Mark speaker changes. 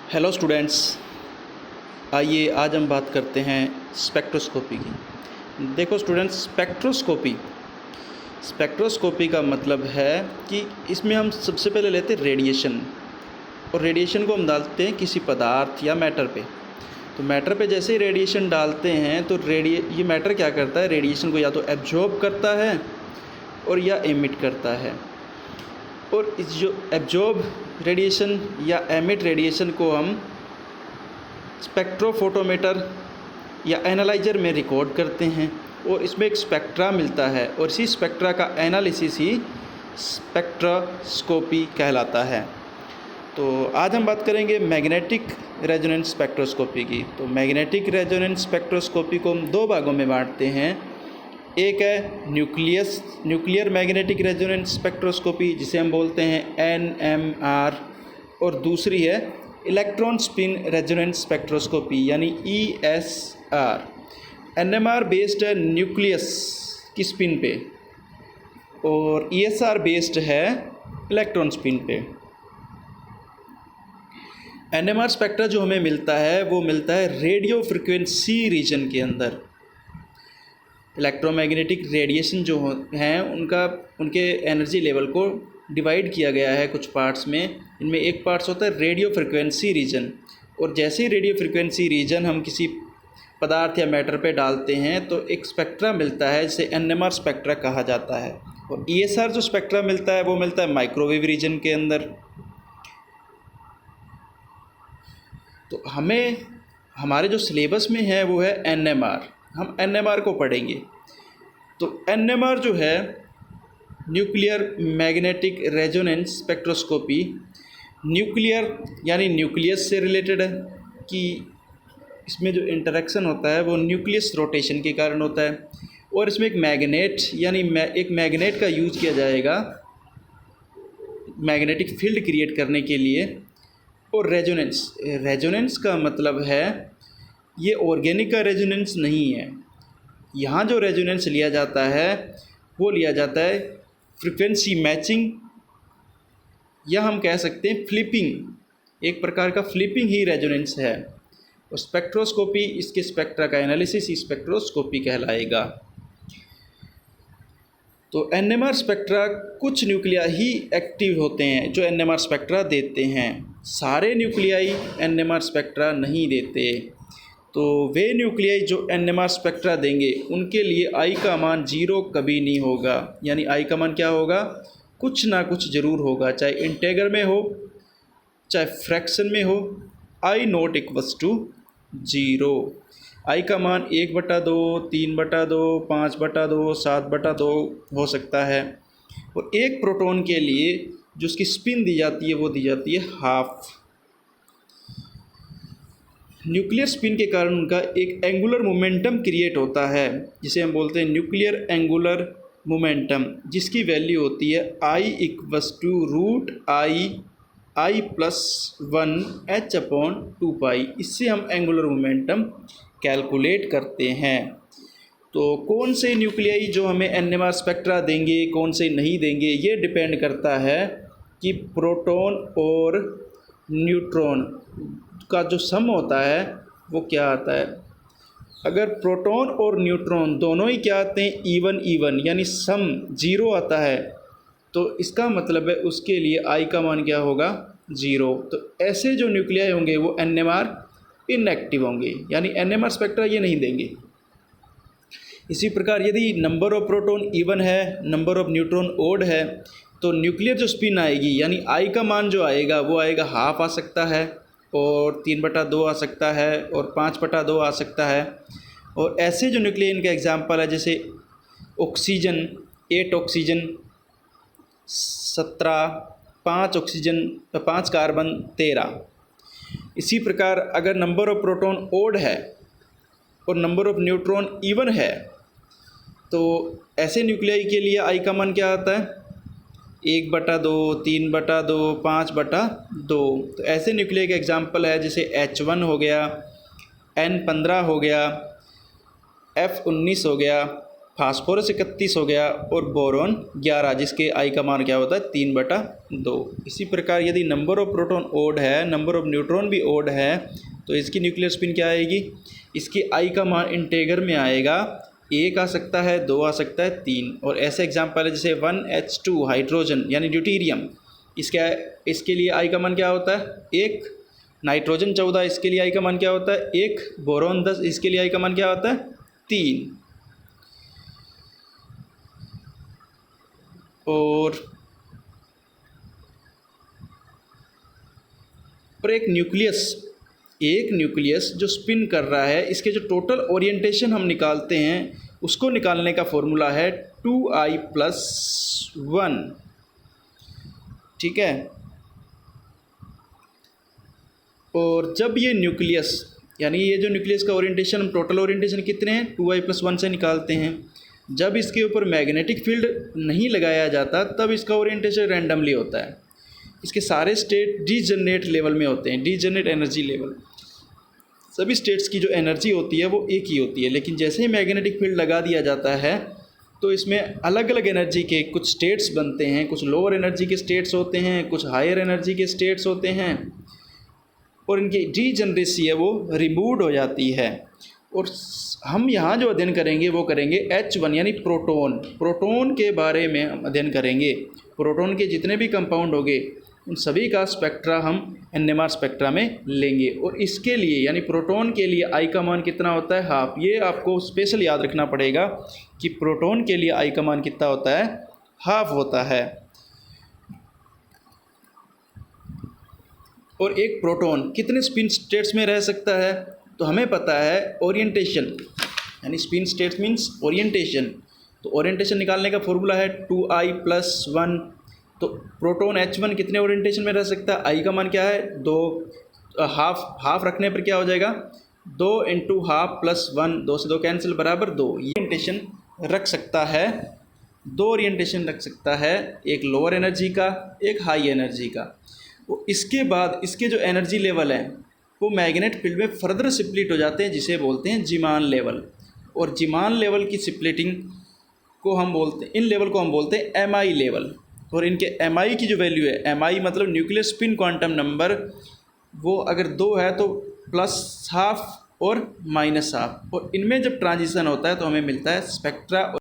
Speaker 1: Hello students, आइए आज हम बात करते हैं स्पेक्ट्रोस्कोपी की। देखो स्टूडेंट्स, स्पेक्ट्रोस्कोपी का मतलब है कि इसमें हम सबसे पहले लेते हैं रेडिएशन, और रेडिएशन को हम डालते हैं किसी पदार्थ या मैटर पे। तो मैटर पे जैसे ही रेडिएशन डालते हैं तो ये मैटर क्या करता है, रेडिएशन को या तो एब्जॉर्ब करता है और या एमिट करता है। और इस जो एब्जॉर्ब रेडिएशन या एमिट रेडिएशन को हम स्पेक्ट्रोफोटोमीटर या एनालाइजर में रिकॉर्ड करते हैं और इसमें एक स्पेक्ट्रा मिलता है, और इसी स्पेक्ट्रा का एनालिसिस ही स्पेक्ट्रोस्कोपी कहलाता है। तो आज हम बात करेंगे मैग्नेटिक रेजोनेंस स्पेक्ट्रोस्कोपी की। तो मैग्नेटिक रेजोनेंस स्पेक्ट्रोस्कोपी को हम दो भागों में बांटते हैं। एक है न्यूक्लियर मैग्नेटिक रेजोनेंस स्पेक्ट्रोस्कोपी, जिसे हम बोलते हैं NMR, और दूसरी है इलेक्ट्रॉन स्पिन रेजोनेंस स्पेक्ट्रोस्कोपी यानी ESR। NMR बेस्ड है न्यूक्लियस की स्पिन पे और ESR बेस्ड है इलेक्ट्रॉन स्पिन पे। NMR स्पेक्ट्रा जो हमें मिलता है वो मिलता है रेडियो फ्रिक्वेंसी रीजन के अंदर। इलेक्ट्रोमैग्नेटिक रेडिएशन जो हैं उनके एनर्जी लेवल को डिवाइड किया गया है कुछ पार्ट्स में। इनमें एक पार्ट्स होता है रेडियो फ्रिक्वेंसी रीजन, और जैसे ही रेडियो फ्रिक्वेंसी रीजन हम किसी पदार्थ या मैटर पे डालते हैं तो एक स्पेक्ट्रा मिलता है जिसे NMR स्पेक्ट्रा कहा जाता है। और ESR जो स्पेक्ट्रा मिलता है वो मिलता है माइक्रोवेव रीजन के अंदर। तो हमें हमारे जो सिलेबस में है वो है NMR, हम NMR को पढ़ेंगे। तो NMR जो है nuclear magnetic resonance spectroscopy, nuclear यानी न्यूक्लियस से रिलेटेड है कि इसमें जो इंटरेक्शन होता है वो न्यूक्लियस रोटेशन के कारण होता है, और इसमें एक मैग्नेट यानी एक मैग्नेट का यूज़ किया जाएगा मैग्नेटिक फील्ड क्रिएट करने के लिए। और रेजोनेंस का मतलब है ये ऑर्गेनिक का रेजोनेंस नहीं है। यहाँ जो रेजोनेंस लिया जाता है वो लिया जाता है फ्रीक्वेंसी मैचिंग, या हम कह सकते हैं फ्लिपिंग, एक प्रकार का फ्लिपिंग ही रेजोनेंस है। और स्पेक्ट्रोस्कोपी, इसके स्पेक्ट्रा का एनालिसिस ही स्पेक्ट्रोस्कोपी कहलाएगा। तो NMR स्पेक्ट्रा कुछ न्यूक्लियाई ही एक्टिव होते हैं जो NMR स्पेक्ट्रा देते हैं, सारे न्यूक्लियाई NMR स्पेक्ट्रा नहीं देते। तो वे न्यूक्लियाई जो NMR स्पेक्ट्रा देंगे उनके लिए I का मान 0 कभी नहीं होगा, यानी I का मान क्या होगा, कुछ ना कुछ ज़रूर होगा, चाहे इंटेगर में हो चाहे फ्रैक्शन में हो। I not equals to 0। I का मान 1/2, 3/2, 5/2, 7/2 हो सकता है। और एक प्रोटॉन के लिए जो उसकी स्पिन दी जाती है वो दी जाती है हाफ। न्यूक्लियर स्पिन के कारण उनका एक एंगुलर मोमेंटम क्रिएट होता है जिसे हम बोलते हैं न्यूक्लियर एंगुलर मोमेंटम, जिसकी वैल्यू होती है I इक्वल्स टू √I+1h/2π। इससे हम एंगुलर मोमेंटम कैलकुलेट करते हैं। तो कौन से न्यूक्लियाई जो हमें NMR स्पेक्ट्रा देंगे कौन से नहीं देंगे, ये डिपेंड करता है कि प्रोटॉन और न्यूट्रॉन का जो सम होता है वो क्या आता है। अगर प्रोटॉन और न्यूट्रॉन दोनों ही क्या आते हैं, इवन यानी सम 0 आता है, तो इसका मतलब है उसके लिए I का मान क्या होगा, 0। तो ऐसे जो न्यूक्लियाई होंगे वो NMR इनएक्टिव होंगे, यानी NMR स्पेक्ट्रा ये नहीं देंगे। इसी प्रकार यदि नंबर ऑफ प्रोटॉन इवन है, नंबर ऑफ न्यूट्रॉन ओड है, तो न्यूक्लियर जो स्पिन आएगी यानी I का मान जो आएगा वो आएगा हाफ आ सकता है, और 3/2 आ सकता है, और 5/2 आ सकता है। और ऐसे जो न्यूक्लियन का एग्जांपल है जैसे ऑक्सीजन 8 ऑक्सीजन 17, 5 ऑक्सीजन 5 कार्बन 13। इसी प्रकार अगर नंबर ऑफ प्रोटॉन ओड है और नंबर ऑफ न्यूट्रॉन इवन है तो ऐसे न्यूक्लियाई के लिए I का मान क्या आता है, 1/2, 3/2, 5/2। तो ऐसे न्यूक्लियाई का एग्जांपल है जैसे H1 हो गया, N15 हो गया, F19 हो गया, फास्फोरस 31 हो गया और बोरॉन 11, जिसके आई का मान क्या होता है 3/2। इसी प्रकार यदि नंबर ऑफ प्रोटॉन ओड है, नंबर ऑफ न्यूट्रॉन भी ओड है, तो इसकी न्यूक्लियर स्पिन क्या आएगी, इसकी आई का मान इंटेगर में आएगा, 1 आ सकता है, 2 आ सकता है, 3। और ऐसे एग्जाम्पल है जैसे 1H2 हाइड्रोजन यानी ड्यूटीरियम, इसके लिए आई का मान क्या होता है 1, नाइट्रोजन 14, इसके लिए आई का मान क्या होता है 1, बोरॉन 10, इसके लिए आई का मान क्या होता है 3। और एक न्यूक्लियस जो स्पिन कर रहा है, इसके जो टोटल ओरिएंटेशन हम निकालते हैं, उसको निकालने का फॉर्मूला है 2I+1। ठीक है। और जब ये न्यूक्लियस यानी ये जो न्यूक्लियस का ओरिएंटेशन, हम टोटल ओरिएंटेशन कितने हैं 2I+1 से निकालते हैं, जब इसके ऊपर मैग्नेटिक फील्ड नहीं लगाया जाता तब इसका ओरिएंटेशन रैंडमली होता है। इसके सारे स्टेट डीजनरेट लेवल में होते हैं, डीजनरेट एनर्जी लेवल। सभी स्टेट्स की जो एनर्जी होती है वो एक ही होती है, लेकिन जैसे ही मैग्नेटिक फील्ड लगा दिया जाता है तो इसमें अलग अलग एनर्जी के कुछ स्टेट्स बनते हैं, कुछ लोअर एनर्जी के स्टेट्स होते हैं, कुछ हायर एनर्जी के स्टेट्स होते हैं, और इनकी डीजनरेसी है वो रिमूव हो जाती है। और हम यहाँ जो अध्ययन करेंगे वो करेंगे H1 यानी प्रोटॉन के बारे में हम अध्ययन करेंगे। प्रोटॉन के जितने भी कंपाउंड होंगे उन सभी का स्पेक्ट्रा हम NMR स्पेक्ट्रा में लेंगे। और इसके लिए यानी प्रोटॉन के लिए आई का मान कितना होता है हाफ। ये आपको स्पेशल याद रखना पड़ेगा कि प्रोटॉन के लिए आई का मान कितना होता है, हाफ होता है। और एक प्रोटॉन कितने स्पिन स्टेट्स में रह सकता है, तो हमें पता है ओरिएंटेशन यानी स्पिन स्टेट्स मीन्स ओरिएंटेशन। तो ओरिएंटेशन निकालने का फॉर्मूला है 2I+1। तो प्रोटॉन H1 कितने ओरिएंटेशन में रह सकता है, आई का मान क्या है 2, हाफ रखने पर क्या हो जाएगा 2 × हाफ + 1, 2 से 2 कैंसिल बराबर 2। ये ओरिएंटेशन रख सकता है, 2 ओरिएंटेशन रख सकता है, एक लोअर एनर्जी का, एक हाई एनर्जी का। इसके बाद इसके जो एनर्जी लेवल है वो मैग्नेट फील्ड में फर्दर स्प्लिट हो जाते हैं, जिसे बोलते हैं जीमान लेवल। और जीमान लेवल की स्प्लिटिंग को हम बोलते हैं, इन लेवल को हम बोलते हैं MI लेवल। और इनके MI की जो वैल्यू है, MI मतलब न्यूक्लियर स्पिन क्वांटम नंबर, वो अगर 2 है तो +½ और -½ और इनमें जब ट्रांजिशन होता है तो हमें मिलता है स्पेक्ट्रा।